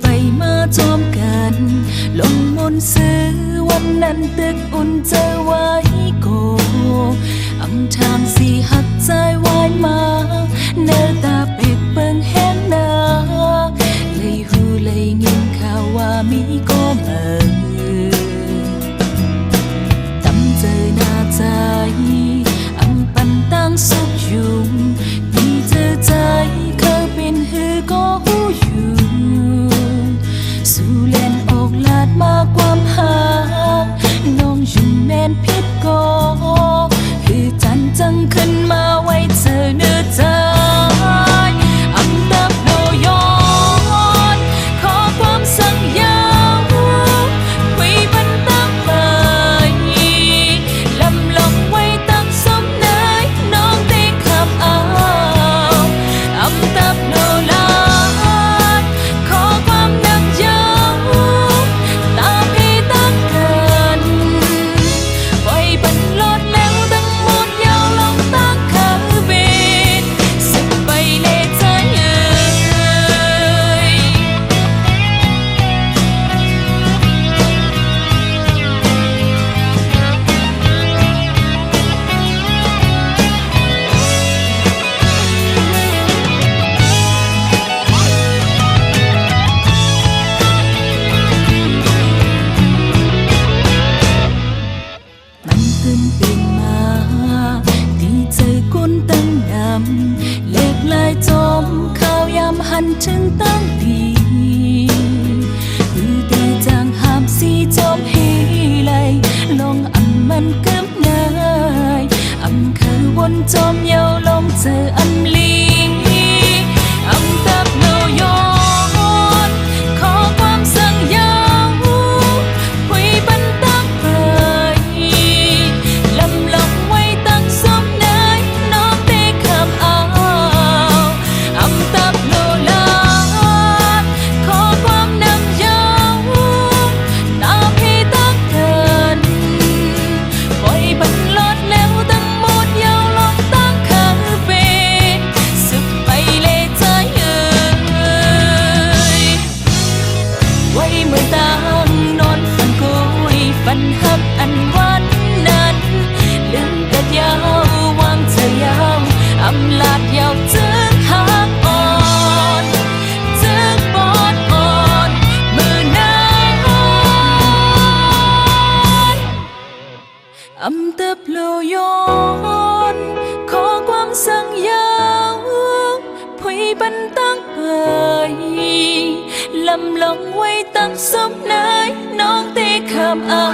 ไปมาจอมกันลงมนต์ซื้อวันนั้นตึกอุ่นเจอไว้โกอำทางสีหักใจวายมาเนื้อตาเป็ดเปิงแห้งนาเลยหูเลยยินข่าวว่ามีก็เมือตำเจอหน้าใจอำปันตั้งสุขอยู่ดีเจอใจเคยเป็นหือก็หูอยู่สู่เล่นออกลาดมาความหาน้องอยู่แม่นพิษก็หือจันจังขึ้นมาไว้เธอเนื้อใจอำตับโดย้อนขอความสัญญาคุยพันตั้งไปลำลองไว้ตั้งสมนายน้องได้ขับเอาอำตับโดลาดขอความนักยาวตามให้ตั้งกันไว้บันลดแล้วตั้งหมดยาวลองตั้งคาเวทสึกไปเลยใจมันตื่นเป็นมาดีใจก้นตั้งดำเล็กลายจมข้าวยามหันถึงตั้งปีคือดีจางหามสีจอมฮีไลลองอำมันเกิบนายอำคือวนจอมเยาลองเจออำลีอำตับโนยอนขอความสังยาวคุยบันตั้งไปลำลองไว้ตั้งสมนายน้องได้คำเอาอำตับโลลาดขอความนำยาวตามให้ตั้งกันปล่อยบันลดแล้วตั้งหมดยาวลองตั้งคาเฟ่สึกไปเลยใจไว้เมื่อตั้งนอนฝันกุยฝันหักอันวันนั้นลืมกัดยาววางเธอยาวอำลาดยาวจึงหักอ่อนจึงปอดอ่อนมือนั้นอำเติบโลยอนขอความสังยาวพุยบันตั้งเอ่ยลำลองไว้ตั้งสมนายน้องเตะคำเอา